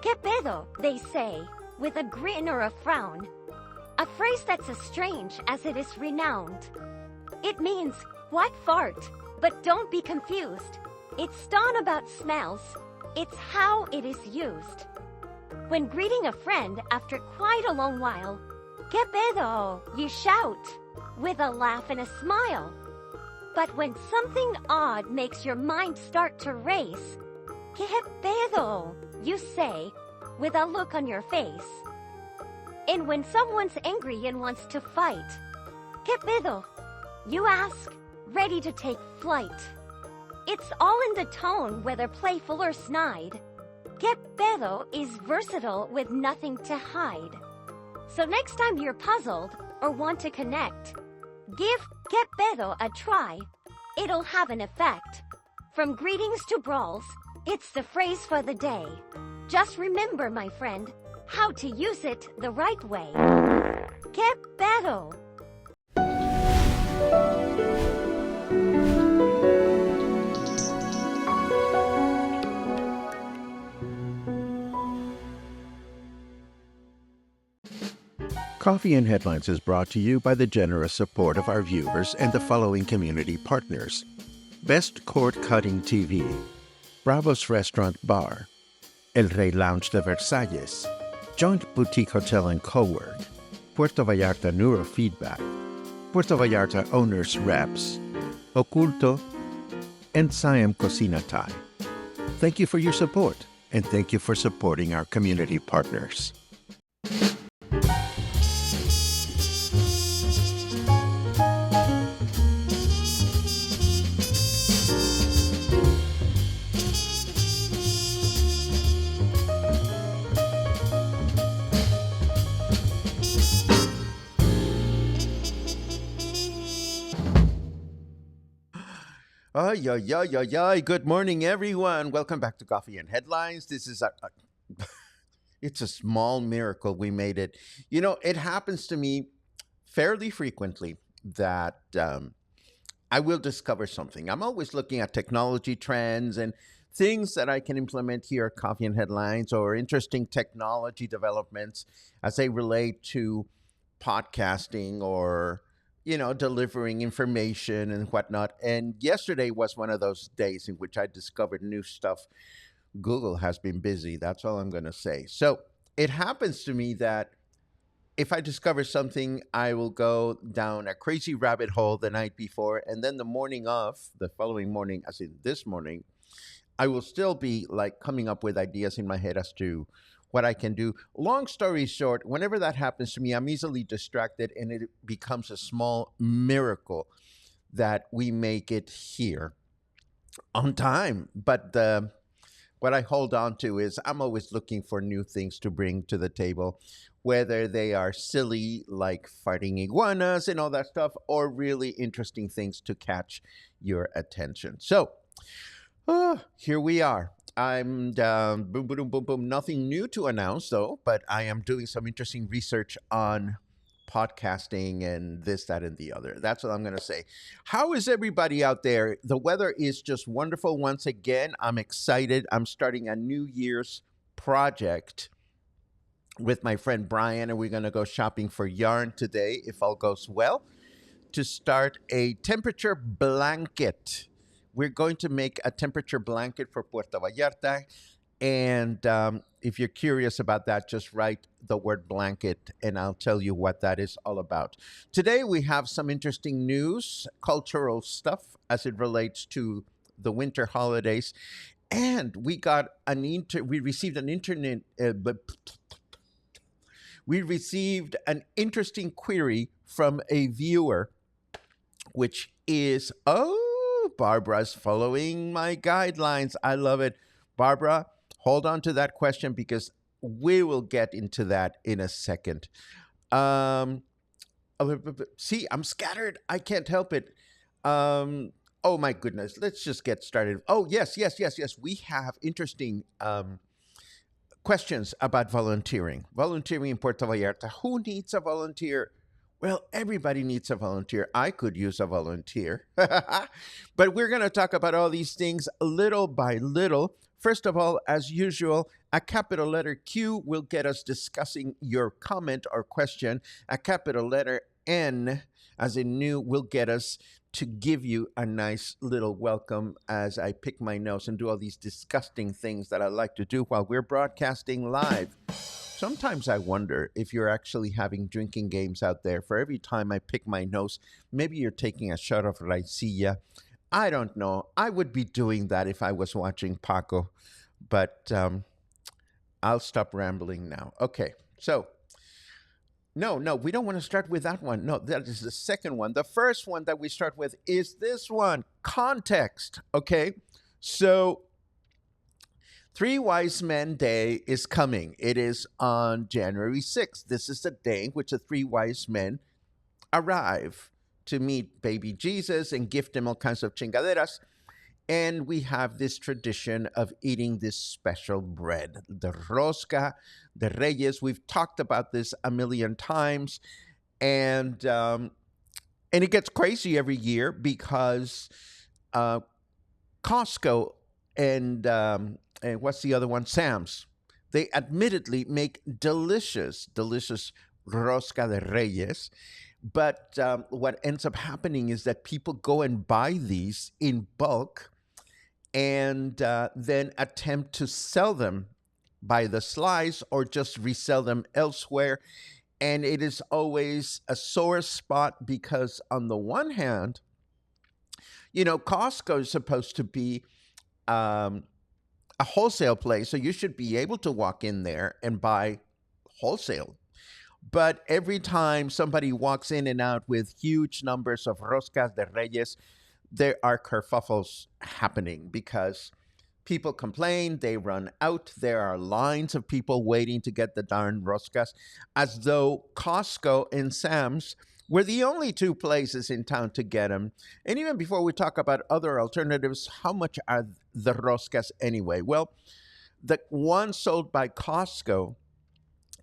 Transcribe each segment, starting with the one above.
Que pedo, they say, with a grin or a frown. A phrase that's as strange as it is renowned. It means, what fart? But don't be confused. It's not about smells. It's how it is used. When greeting a friend after quite a long while, Que pedo, you shout, with a laugh and a smile. But when something odd makes your mind start to race, Que pedo, you say, with a look on your face. And when someone's angry and wants to fight, Que pedo, you ask, ready to take flight. It's all in the tone, whether playful or snide. Que pedo is versatile with nothing to hide. So next time you're puzzled or want to connect, give Que pedo a try. It'll have an effect. From greetings to brawls, it's the phrase for the day. Just remember, my friend, how to use it the right way. Que pedo. Coffee and Headlines is brought to you by the generous support of our viewers and the following community partners. Best Cord Cutting TV, Bravo's Restaurant Bar, El Rey Lounge de Versalles, Joint Boutique Hotel and Cowork, Puerto Vallarta Neurofeedback, Puerto Vallarta Owners Reps, Oculto, and Siam Cocina Thai. Thank you for your support, and thank you for supporting our community partners. Good morning, everyone. Welcome back to Coffee and Headlines. This is it's a small miracle we made it. You know, it happens to me fairly frequently that I will discover something. I'm always looking at technology trends and things that I can implement here at Coffee and Headlines, or interesting technology developments as they relate to podcasting or delivering information and whatnot. And yesterday was one of those days in which I discovered new stuff. Google has been busy. That's all I'm going to say. So it happens to me that if I discover something, I will go down a crazy rabbit hole the night before. And then the following morning, as in this morning, I will still be like coming up with ideas in my head as to what I can do. Long story short, whenever that happens to me, I'm easily distracted, and it becomes a small miracle that we make it here on time. But what I hold on to is I'm always looking for new things to bring to the table, whether they are silly, like fighting iguanas and all that stuff, or really interesting things to catch your attention. So here we are. I'm boom, boom, boom, boom. Nothing new to announce, though, but I am doing some interesting research on podcasting and this, that, and the other. That's what I'm going to say. How is everybody out there? The weather is just wonderful once again. I'm excited. I'm starting a New Year's project with my friend Brian, and we're going to go shopping for yarn today, if all goes well, to start a temperature blanket. We're going to make a temperature blanket for Puerto Vallarta. And if you're curious about that, just write the word blanket and I'll tell you what that is all about. Today we have some interesting news, cultural stuff as it relates to the winter holidays. And we got we received an interesting query from a viewer, which is, Barbara's following my guidelines. I love it. Barbara, hold on to that question because we will get into that in a second. See, I'm scattered. I can't help it. Oh my goodness. Let's just get started. Oh, yes. We have interesting questions about volunteering. Volunteering in Puerto Vallarta. Who needs a volunteer? Well, everybody needs a volunteer. I could use a volunteer. But we're going to talk about all these things little by little. First of all, as usual, a capital letter Q will get us discussing your comment or question. A capital letter N, as in new, will get us to give you a nice little welcome as I pick my nose and do all these disgusting things that I like to do while we're broadcasting live. Sometimes I wonder if you're actually having drinking games out there. For every time I pick my nose, maybe you're taking a shot of raicilla. I don't know. I would be doing that if I was watching Paco, but I'll stop rambling now. Okay, so no, we don't want to start with that one. No, that is the second one. The first one that we start with is this one, context. Okay, so Three Wise Men Day is coming. It is on January 6th. This is the day which the three wise men arrive to meet baby Jesus and gift him all kinds of chingaderas. And we have this tradition of eating this special bread, the rosca, the reyes. We've talked about this a million times, and it gets crazy every year because uh, Costco and what's the other one? Sam's. They admittedly make delicious, delicious rosca de reyes. But what ends up happening is that people go and buy these in bulk and then attempt to sell them by the slice or just resell them elsewhere. And it is always a sore spot because, on the one hand, Costco is supposed to be um, a wholesale place, so you should be able to walk in there and buy wholesale. But every time somebody walks in and out with huge numbers of roscas de reyes, there are kerfuffles happening because people complain, they run out. There are lines of people waiting to get the darn roscas, as though Costco and Sam's were the only two places in town to get them. And even before we talk about other alternatives, how much are the roscas anyway? Well, the one sold by Costco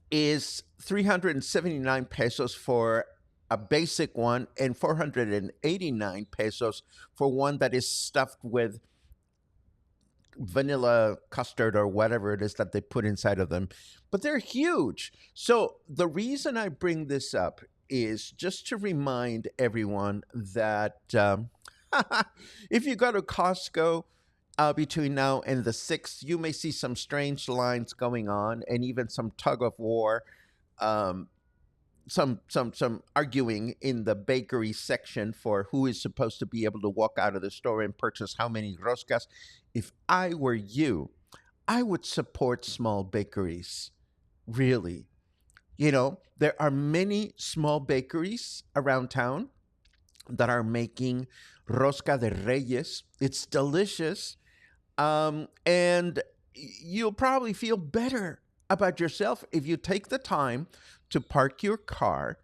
is 379 pesos for a basic one and 489 pesos for one that is stuffed with vanilla custard or whatever it is that they put inside of them. But they're huge. So the reason I bring this up is just to remind everyone that if you go to Costco between now and the 6th, you may see some strange lines going on and even some tug of war, um, some arguing in the bakery section for who is supposed to be able to walk out of the store and purchase how many roscas. If I were you, I would support small bakeries. Really. There are many small bakeries around town that are making rosca de reyes. It's delicious. And you'll probably feel better about yourself if you take the time to park your car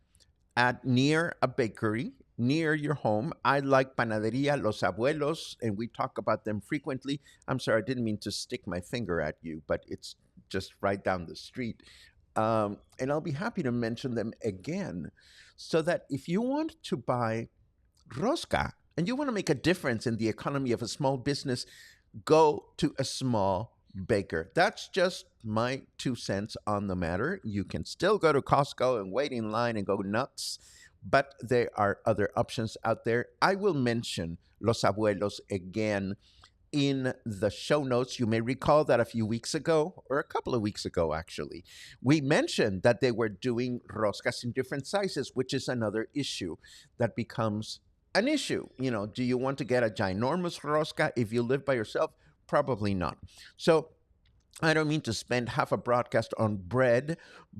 at near a bakery near your home. I like Panaderia Los Abuelos, and we talk about them frequently. I'm sorry, I didn't mean to stick my finger at you, but it's just right down the street. And I'll be happy to mention them again so that if you want to buy rosca and you want to make a difference in the economy of a small business, go to a small baker. That's just my 2 cents on the matter. You can still go to Costco and wait in line and go nuts, but there are other options out there. I will mention Los Abuelos again in the show notes. You may recall that a few weeks ago, or a couple of weeks ago actually, we mentioned that they were doing roscas in different sizes, which is another issue that becomes an issue. Do you want to get a ginormous rosca if you live by yourself? Probably not. So I don't mean to spend half a broadcast on bread,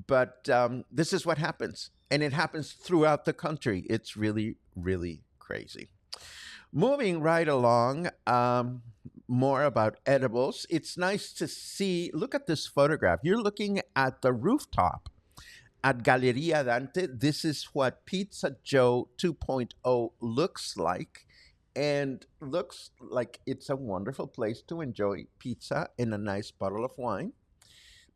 but this is what happens. And it happens throughout the country. It's really, really crazy. Moving right along, more about edibles. It's nice to see. Look at this photograph. You're looking at the rooftop at Galleria Dante. This is what Pizza Joe 2.0 looks like. And looks like it's a wonderful place to enjoy pizza and a nice bottle of wine.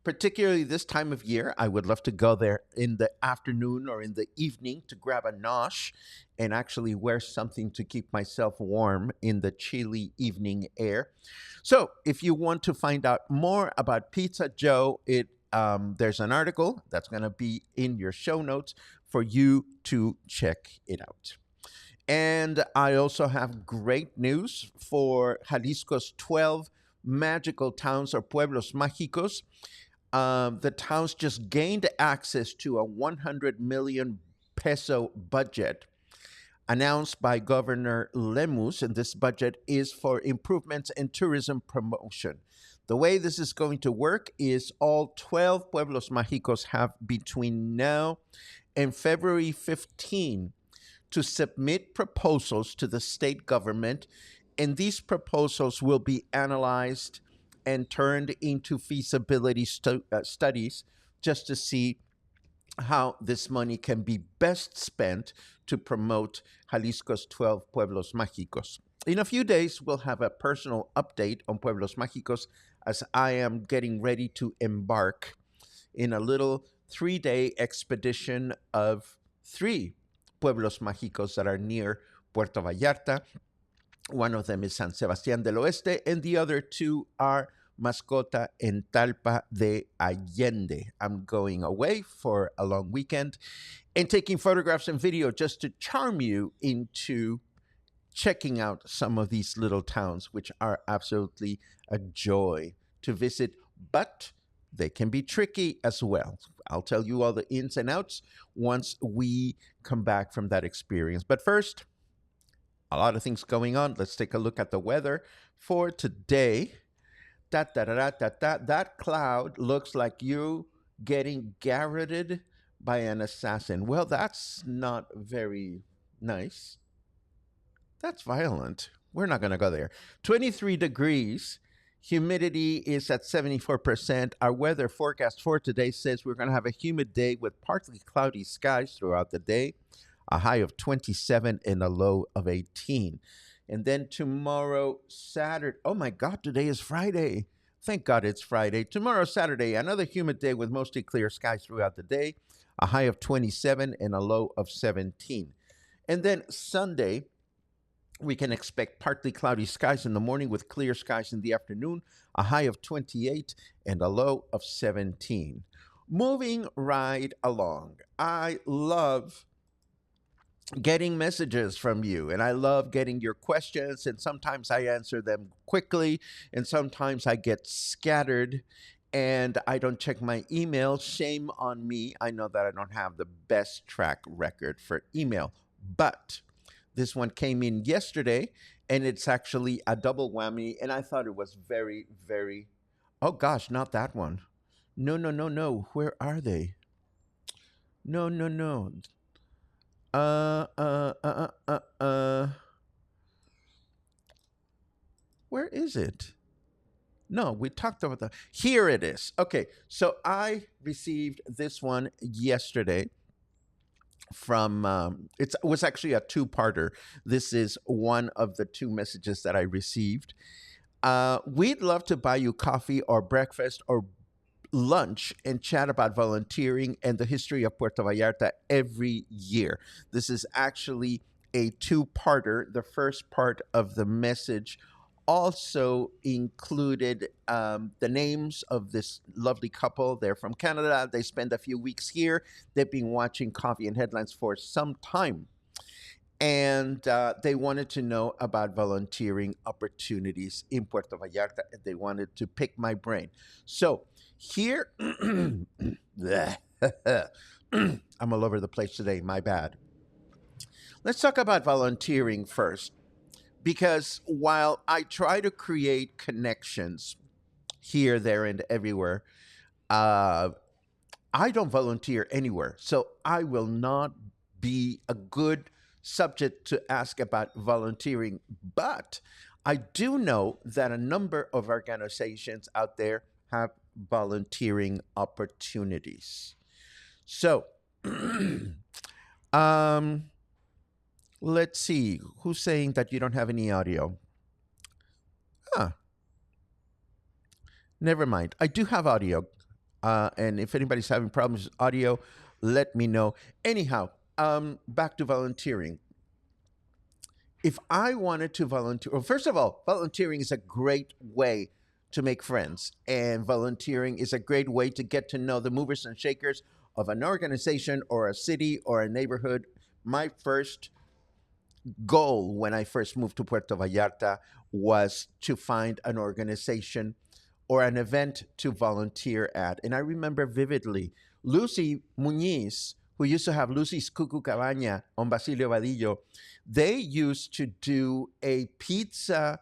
particularly this time of year. I would love to go there in the afternoon or in the evening to grab a nosh and actually wear something to keep myself warm in the chilly evening air. So, if you want to find out more about Pizza Joe, there's an article that's going to be in your show notes for you to check it out. And I also have great news for Jalisco's 12 magical towns or pueblos mágicos. The towns just gained access to a 100 million peso budget announced by Governor Lemus, and this budget is for improvements in tourism promotion. The way this is going to work is all 12 pueblos mágicos have between now and February 15 to submit proposals to the state government, and these proposals will be analyzed and turned into feasibility studies just to see how this money can be best spent to promote Jalisco's 12 Pueblos Mágicos. In a few days, we'll have a personal update on Pueblos Mágicos as I am getting ready to embark in a little 3-day expedition of 3 Pueblos Mágicos that are near Puerto Vallarta. One of them is San Sebastián del Oeste, and the other 2 are Mascota and Talpa de Allende. I'm going away for a long weekend and taking photographs and video just to charm you into checking out some of these little towns, which are absolutely a joy to visit, but they can be tricky as well. I'll tell you all the ins and outs once we come back from that experience. But first, a lot of things going on. Let's take a look at the weather for today. That cloud looks like you getting garroted by an assassin. Well, that's not very nice. That's violent. We're not going to go there. 23 degrees. Humidity is at 74%. Our weather forecast for today says we're going to have a humid day with partly cloudy skies throughout the day, a high of 27 and a low of 18. And then tomorrow, Saturday. Oh my God, today is Friday. Thank God it's Friday. Tomorrow, Saturday, another humid day with mostly clear skies throughout the day, a high of 27 and a low of 17. And then Sunday, we can expect partly cloudy skies in the morning with clear skies in the afternoon, a high of 28 and a low of 17. Moving right along, I love getting messages from you, and I love getting your questions, and sometimes I answer them quickly, and sometimes I get scattered and I don't check my email. Shame on me. I know that I don't have the best track record for email, but this one came in yesterday and it's actually a double whammy, and I thought it was very, very, oh gosh, not that one. No, no, no, no. Where are they? No, no, no. Uh, uh, uh, uh, uh. Where is it? No, we talked about that. Here it is. Okay, so I received this one yesterday from, it was actually a two-parter. This is one of the 2 messages that I received. We'd love to buy you coffee or breakfast or lunch and chat about volunteering and the history of Puerto Vallarta every year. This is actually a 2-parter. The first part of the message also included the names of this lovely couple. They're from Canada. They spend a few weeks here. They've been watching Coffee and Headlines for some time. And they wanted to know about volunteering opportunities in Puerto Vallarta, and they wanted to pick my brain. So here, I'm all over the place today, my bad. Let's talk about volunteering first, because while I try to create connections here, there, and everywhere, I don't volunteer anywhere. So I will not be a good subject to ask about volunteering, but I do know that a number of organizations out there have volunteering opportunities. So, let's see. Who's saying that you don't have any audio? Huh. Never mind. I do have audio. And if anybody's having problems with audio, let me know. Anyhow, back to volunteering. If I wanted to volunteer, well, first of all, volunteering is a great way to make friends, and volunteering is a great way to get to know the movers and shakers of an organization or a city or a neighborhood. My first goal when I first moved to Puerto Vallarta was to find an organization or an event to volunteer at. And I remember vividly Lucy Muniz, who used to have Lucy's Cucu Cabaña on Basilio Vadillo, they used to do a pizza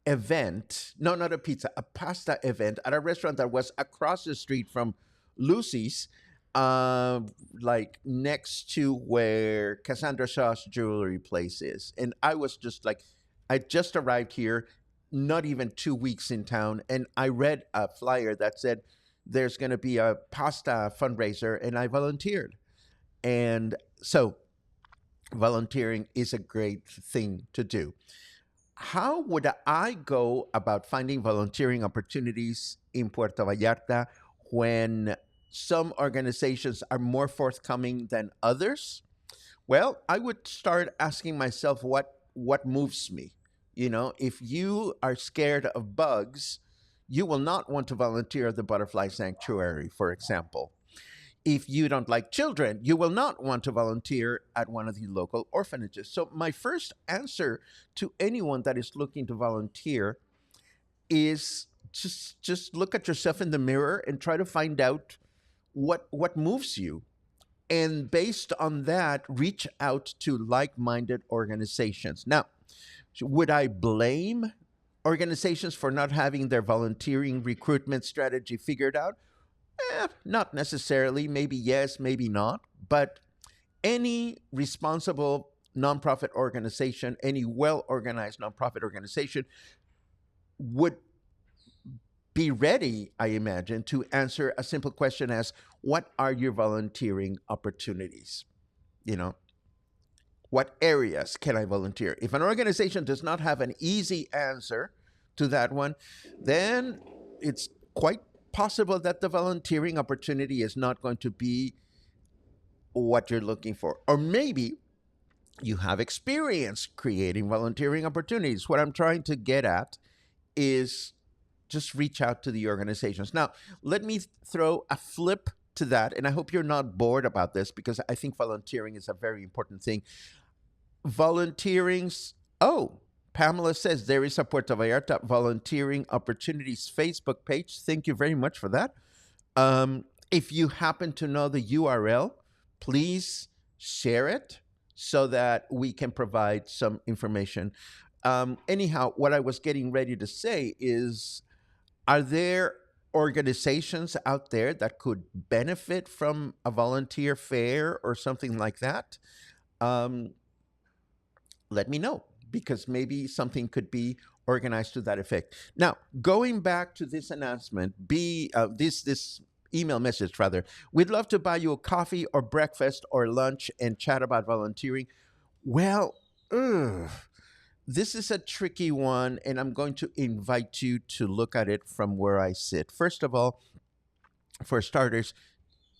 event, no, not a pizza, a pasta event at a restaurant that was across the street from Lucy's, uh, like next to where Cassandra Shaw's jewelry place is. And I was just like, I just arrived here, not even 2 weeks in town, and I read a flyer that said there's going to be a pasta fundraiser, and I volunteered. And so volunteering is a great thing to do. How would I go about finding volunteering opportunities in Puerto Vallarta when some organizations are more forthcoming than others? Well, I would start asking myself what moves me. You know, if you are scared of bugs, you will not want to volunteer at the butterfly sanctuary, for example. If you don't like children, you will not want to volunteer at one of the local orphanages. So, my first answer to anyone that is looking to volunteer is just look at yourself in the mirror and try to find out what moves you. And based on that, reach out to like-minded organizations. Now, would I blame organizations for not having their volunteering recruitment strategy figured out? Not necessarily. Maybe yes, maybe not. But any responsible nonprofit organization, any well organized nonprofit organization would be ready, I imagine, to answer a simple question as what are your volunteering opportunities? You know, what areas can I volunteer? If an organization does not have an easy answer to that one, then it's quite possible that the volunteering opportunity is not going to be what you're looking for. Or maybe you have experience creating volunteering opportunities. What I'm trying to get at is just reach out to the organizations. Now, let me throw a flip to that, and I hope you're not bored about this because I think volunteering is a very important thing. Volunteering's, oh, Pamela says there is a Puerto Vallarta Volunteering Opportunities Facebook page. Thank you very much for that. If you happen to know the URL, please share it so that we can provide some information. Anyhow, what I was getting ready to say is, are there organizations out there that could benefit from a volunteer fair or something like that? Um, Let me know because maybe something could be organized to that effect. Now, going back to this announcement, this email message rather, we'd love to buy you a coffee or breakfast or lunch and chat about volunteering. Well, ugh, this is a tricky one, and I'm going to invite you to look at it from where I sit. First of all, for starters,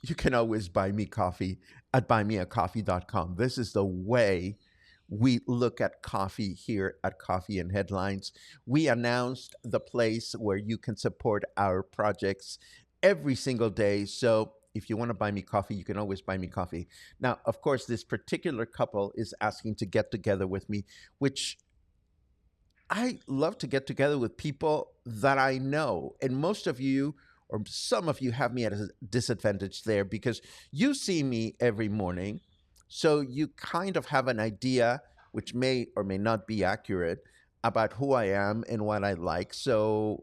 you can always buy me coffee at buymeacoffee.com. This is the way we look at coffee here at Coffee and Headlines. We announced the place where you can support our projects every single day. So if you want to buy me coffee, you can always buy me coffee. Now, of course, this particular couple is asking to get together with me, which I love to get together with people that I know. And most of you, or some of you, have me at a disadvantage there because you see me every morning. So you kind of have an idea, which may or may not be accurate, about who I am and what I like. So,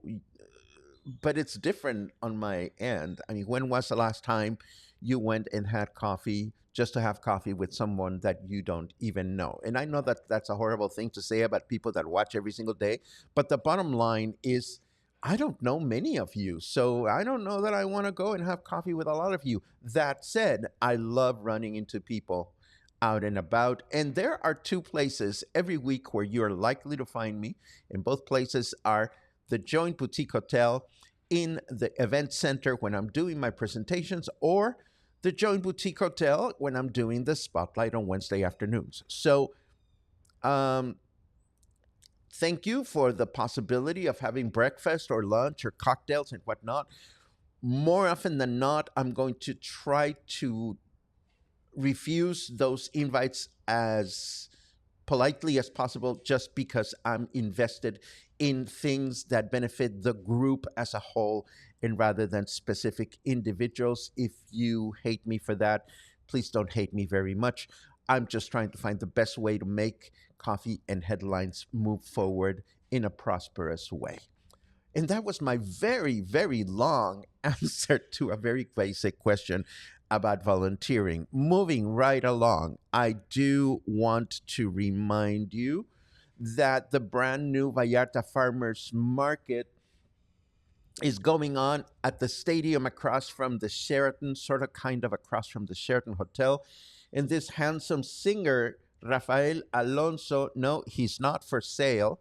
but it's different on my end. I mean, when was the last time you went and had coffee just to have coffee with someone that you don't even know? And I know that that's a horrible thing to say about people that watch every single day, but the bottom line is I don't know many of you. So I don't know that I want to go and have coffee with a lot of you. That said, I love running into people out and about. And there are two places every week where you're likely to find me. And both places are the Joint Boutique Hotel in the event center when I'm doing my presentations, or the Joint Boutique Hotel when I'm doing the spotlight on Wednesday afternoons. So, um, thank you for the possibility of having breakfast or lunch or cocktails and whatnot. More often than not, I'm going to try to refuse those invites as politely as possible, just because I'm invested in things that benefit the group as a whole and rather than specific individuals. If you hate me for that, please don't hate me very much. I'm just trying to find the best way to make coffee and headlines move forward in a prosperous way. And that was my very, very long answer to a very basic question about volunteering. Moving right along, I do want to remind you that the brand new Vallarta Farmers Market is going on at the stadium across from the Sheraton, sort of kind of across from the Sheraton Hotel. And this handsome singer, Rafael Alonso, no, he's not for sale,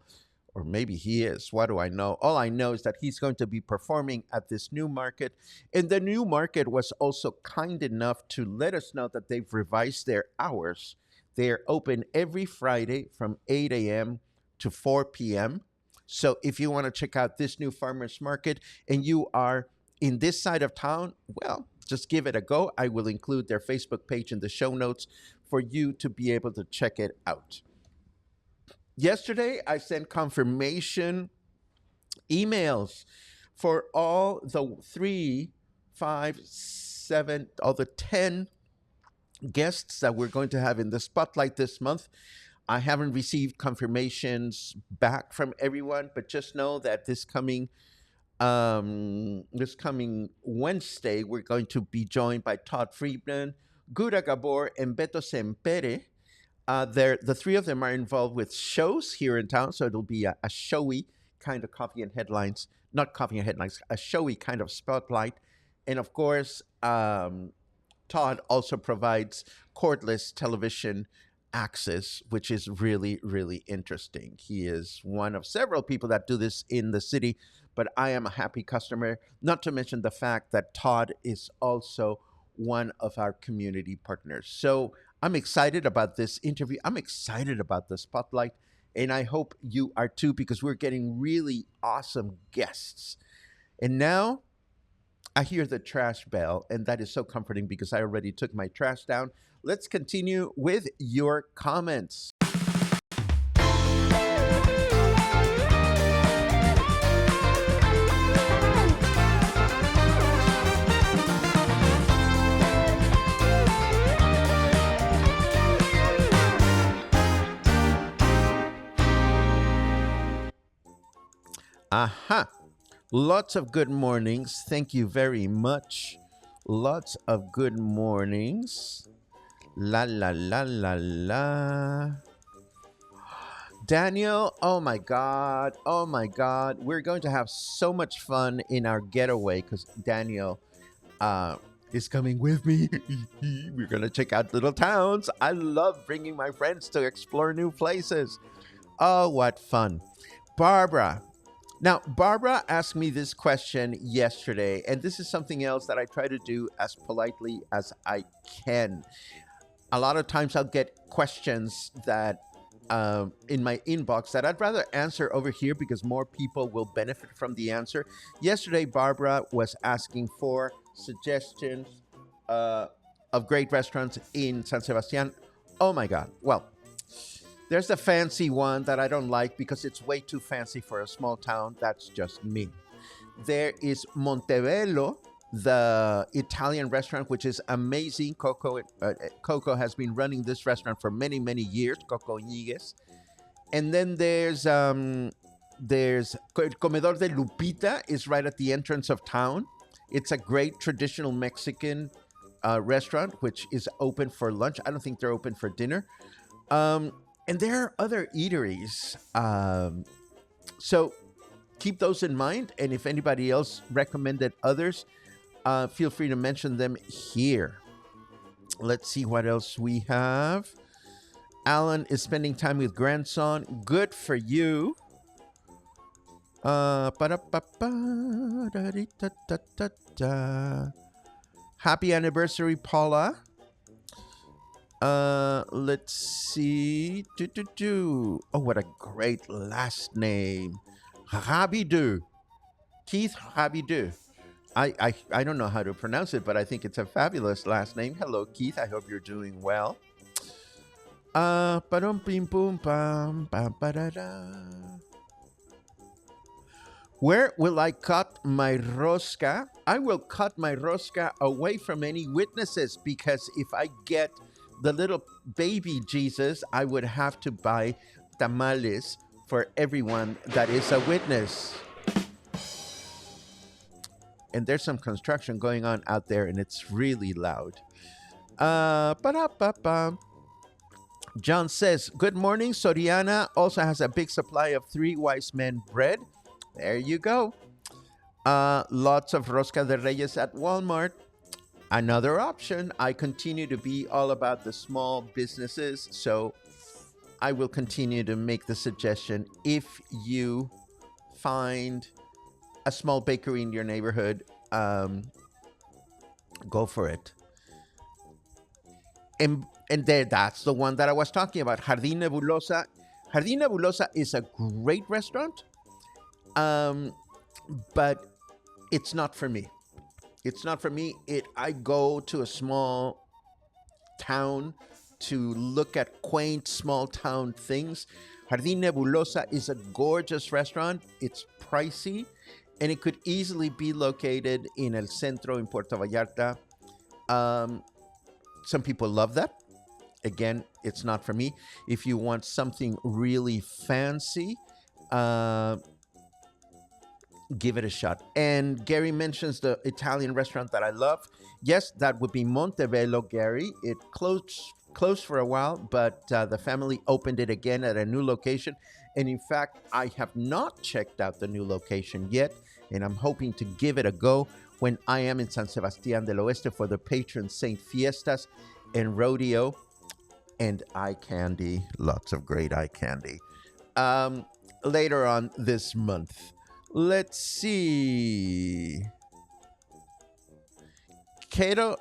or maybe he is. What do I know? All I know is that he's going to be performing at this new market. And the new market was also kind enough to let us know that they've revised their hours. They're open every Friday from 8 a.m. to 4 p.m. So if you want to check out this new farmers market and you are in this side of town, well, just give it a go. I will include their Facebook page in the show notes for you to be able to check it out. Yesterday, I sent confirmation emails for all the 3, 5, 7, all the 10 guests that we're going to have in the spotlight this month. I haven't received confirmations back from everyone, but just know that this coming Wednesday, we're going to be joined by Todd Friedman, Gouda, Gabor, and Beto Sempere. The three of them are involved with shows here in town, so it'll be a showy kind of coffee and headlines, not coffee and headlines, a showy kind of spotlight. And of course, Todd also provides cordless television access, which is really, really interesting. He is one of several people that do this in the city, but I am a happy customer, not to mention the fact that Todd is also one of our community partners. So I'm excited about this interview. I'm excited about the spotlight, and I hope you are too, because we're getting really awesome guests. And now I hear the trash bell, and that is so comforting because I already took my trash down. Let's continue with your comments. Aha. Lots of good mornings. Thank you very much. Lots of good mornings. La la la la la. Daniel, oh my God. Oh my God. We're going to have so much fun in our getaway because Daniel is coming with me. We're going to check out little towns. I love bringing my friends to explore new places. Oh, what fun. Barbara. Now, Barbara asked me this question yesterday, and this is something else that I try to do as politely as I can. A lot of times I'll get questions that in my inbox that I'd rather answer over here because more people will benefit from the answer. Yesterday, Barbara was asking for suggestions of great restaurants in San Sebastian. Oh my God. Well, there's a fancy one that I don't like because it's way too fancy for a small town. That's just me. There is Montebello, the Italian restaurant, which is amazing. Coco has been running this restaurant for many, many years, Coco Ñiguez. And then there's Comedor de Lupita is right at the entrance of town. It's a great traditional Mexican restaurant, which is open for lunch. I don't think they're open for dinner. And there are other eateries. So keep those in mind. And if anybody else recommended others, feel free to mention them here. Let's see what else we have. Alan is spending time with grandson. Good for you. Ba-da-ba-ba, da-dee-da-da-da-da. Happy anniversary, Paula. Let's see. Oh, what a great last name. Rabidu. Keith Rabidu. I don't know how to pronounce it, but I think it's a fabulous last name. Hello, Keith. I hope you're doing well. Ba-dum bim boom bam bam ba-da-da. Where will I cut my rosca? I will cut my rosca away from any witnesses because if I get the little baby Jesus, I would have to buy tamales for everyone that is a witness. And there's some construction going on out there and it's really loud. Ba-da-ba-ba. John says, good morning. Soriana also has a big supply of Three Wise Men bread. There you go. Lots of rosca de reyes at Walmart. Another option. I continue to be all about the small businesses, so I will continue to make the suggestion. If you find a small bakery in your neighborhood, go for it. And there, that's the one that I was talking about, Jardín Nebulosa. Jardín Nebulosa is a great restaurant, but it's not for me. It's not for me. I go to a small town to look at quaint small town things. Jardín Nebulosa is a gorgeous restaurant. It's pricey, and it could easily be located in El Centro in Puerto Vallarta. Some people love that. Again, it's not for me. If you want something really fancy, give it a shot. And Gary mentions the Italian restaurant that I love. Yes, that would be Montebello, Gary. It closed for a while, but the family opened it again at a new location. And in fact, I have not checked out the new location yet, and I'm hoping to give it a go when I am in San Sebastián del Oeste for the patron saint fiestas and rodeo and eye candy. Lots of great eye candy. Later on this month. Let's see. Cato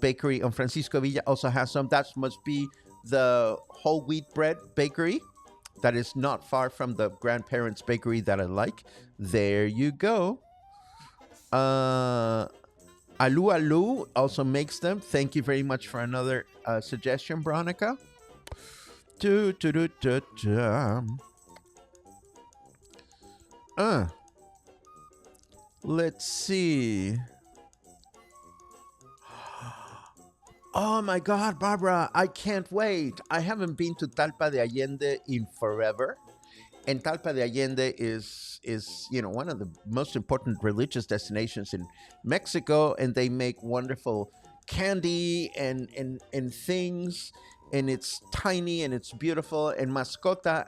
Bakery on Francisco Villa also has some. That must be the whole wheat bread bakery that is not far from the grandparents' bakery that I like. There you go. Alu Alu also makes them. Thank you very much for another suggestion, Veronica. Let's see. Oh my God, Barbara, I can't wait. I haven't been to Talpa de Allende in forever. And Talpa de Allende is one of the most important religious destinations in Mexico, and they make wonderful candy and things, and it's tiny and it's beautiful. And Mascota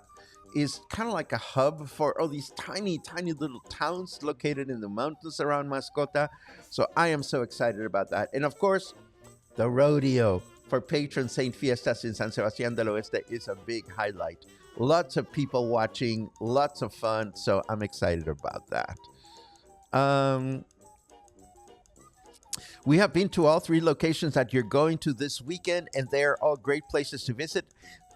is kind of like a hub for all these tiny little towns located in the mountains around Mascota. So I am so excited about that. And of course, the rodeo for patron saint fiestas in San Sebastián del Oeste is a big highlight. Lots of people watching, lots of fun. So I'm excited about that. We have been to all three locations that you're going to this weekend, and they're all great places to visit.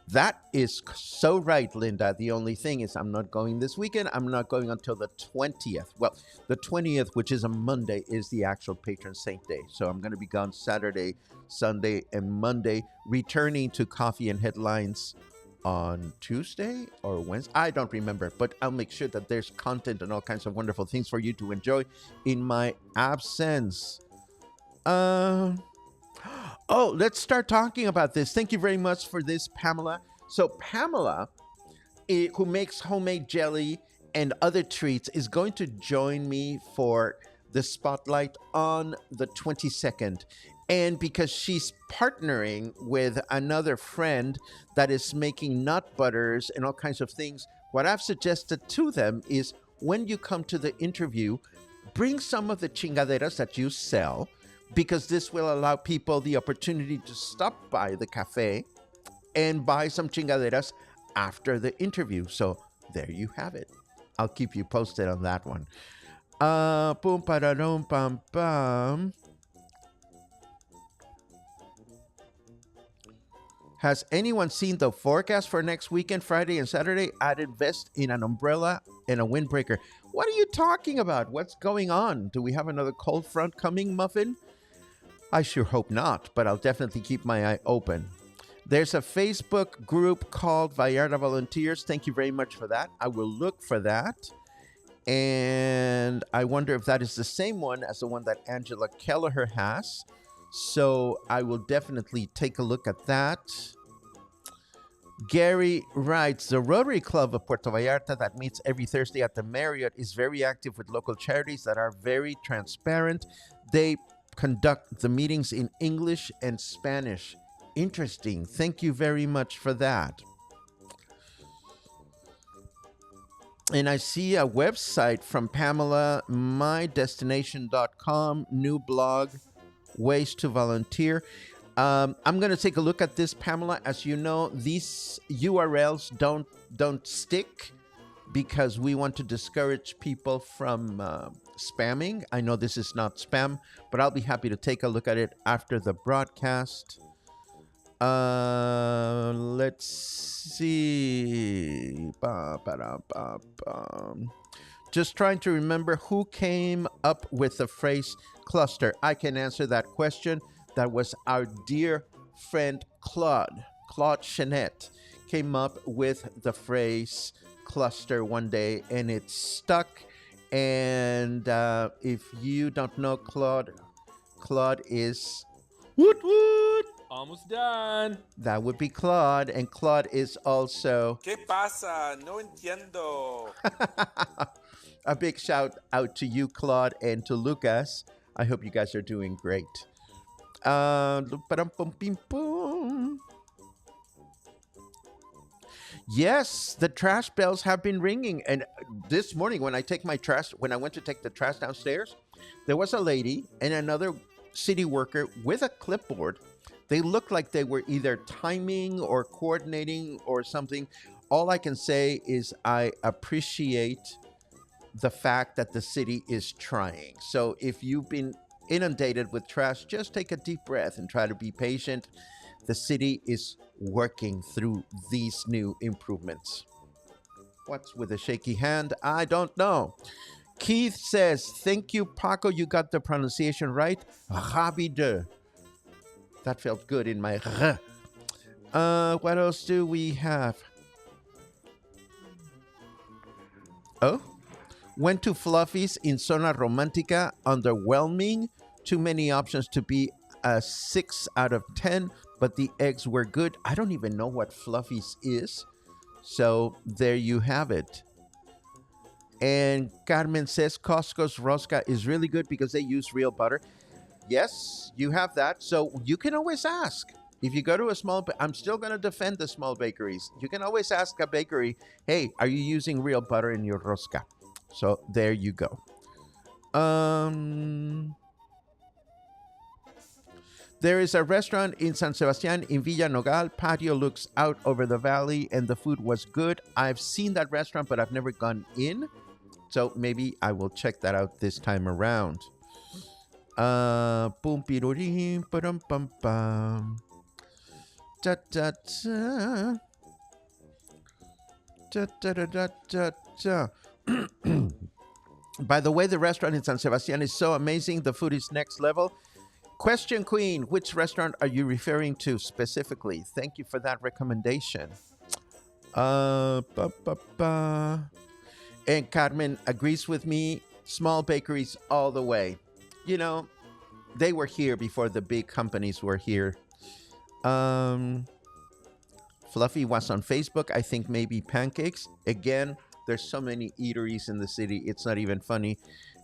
That is so right, Linda. The only thing is I'm not going this weekend. I'm not going until the 20th. Well, the 20th, which is a Monday, is the actual patron saint day. So I'm going to be gone Saturday, Sunday, and Monday, returning to Coffee and Headlines on Tuesday or Wednesday. I don't remember, but I'll make sure that there's content and all kinds of wonderful things for you to enjoy in my absence. Oh, let's start talking about this. Thank you very much for this, Pamela. So Pamela, who makes homemade jelly and other treats, is going to join me for the spotlight on the 22nd. And because she's partnering with another friend that is making nut butters and all kinds of things, what I've suggested to them is when you come to the interview, bring some of the chingaderas that you sell, because this will allow people the opportunity to stop by the cafe and buy some chingaderas after the interview. So there you have it. I'll keep you posted on that one. Boom, ba-da-dum, bum, bum. Has anyone seen the forecast for next weekend, Friday and Saturday? I'd invest in an umbrella and a windbreaker. What are you talking about? What's going on? Do we have another cold front coming, Muffin? I sure hope not, but I'll definitely keep my eye open. There's a Facebook group called Vallarta Volunteers. Thank you very much for that. I will look for that. And I wonder if that is the same one as the one that Angela Kelleher has. So I will definitely take a look at that. Gary writes, the Rotary Club of Puerto Vallarta that meets every Thursday at the Marriott is very active with local charities that are very transparent. They conduct the meetings in English and Spanish. Interesting. Thank you very much for that. And I see a website from Pamela, mydestination.com, new blog, ways to volunteer. I'm going to take a look at this, Pamela. As you know, these URLs don't stick because we want to discourage people from spamming. I know this is not spam, but I'll be happy to take a look at it after the broadcast. Let's see. Just trying to remember who came up with the phrase cluster. I can answer that question. That was our dear friend Claude Chanette came up with the phrase cluster one day, and it stuck. And if you don't know Claude is woot woot. Almost done. That would be Claude, and Claude is also ¿Qué pasa? No entiendo. a big shout out to you, Claude, and to Lucas. I hope you guys are doing great. Yes, the trash bells have been ringing, and this morning when I went to take the trash downstairs, there was a lady and another city worker with a clipboard. They looked like they were either timing or coordinating or something. All I can say is I appreciate the fact that the city is trying. So if you've been inundated with trash, just take a deep breath and try to be patient. The city is working through these new improvements. What's with a shaky hand? I don't know. Keith says, thank you, Paco. You got the pronunciation right. Rabi de. That felt good in my what else do we have? Oh, went to Fluffy's in Zona Romantica. Underwhelming. Too many options to be a 6 out of 10, but the eggs were good. I don't even know what Fluffy's is. So there you have it. And Carmen says Costco's rosca is really good because they use real butter. Yes, you have that. So you can always ask. If you go to a small, I'm still going to defend the small bakeries. You can always ask a bakery, hey, are you using real butter in your rosca? So there you go. There is a restaurant in San Sebastian in Villa Nogal. Patio looks out over the valley and the food was good. I've seen that restaurant, but I've never gone in. So maybe I will check that out this time around. Boom, pirurim, pum, pum, pum. Da, da, da. Da, da, da, da, da, da. By the way, the restaurant in San Sebastian is so amazing. The food is next level. Question Queen, which restaurant are you referring to specifically? Thank you for that recommendation. And Carmen agrees with me. Small bakeries all the way. You know, they were here before the big companies were here. Fluffy was on Facebook. I think maybe pancakes. Again, there's so many eateries in the city. It's not even funny.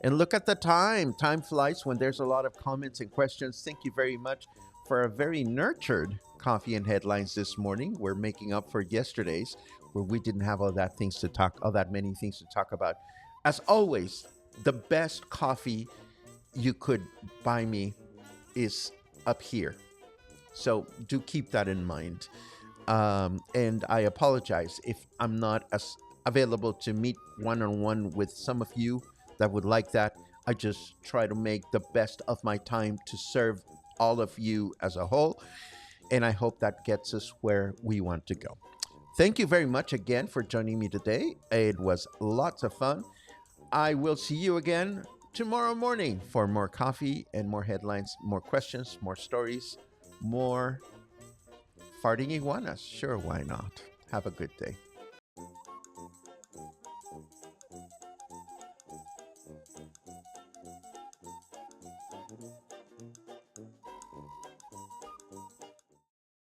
And look at the time. Time flies when there's a lot of comments and questions. Thank you very much for a very nurtured Coffee and Headlines this morning. We're making up for yesterday's where we didn't have all that many things to talk about. As always, the best coffee you could buy me is up here. So do keep that in mind. And I apologize if I'm not as available to meet one on one with some of you that would like that. I just try to make the best of my time to serve all of you as a whole. And I hope that gets us where we want to go. Thank you very much again for joining me today. It was lots of fun. I will see you again tomorrow morning for more coffee and more headlines, more questions, more stories, more farting iguanas. Sure, why not? Have a good day.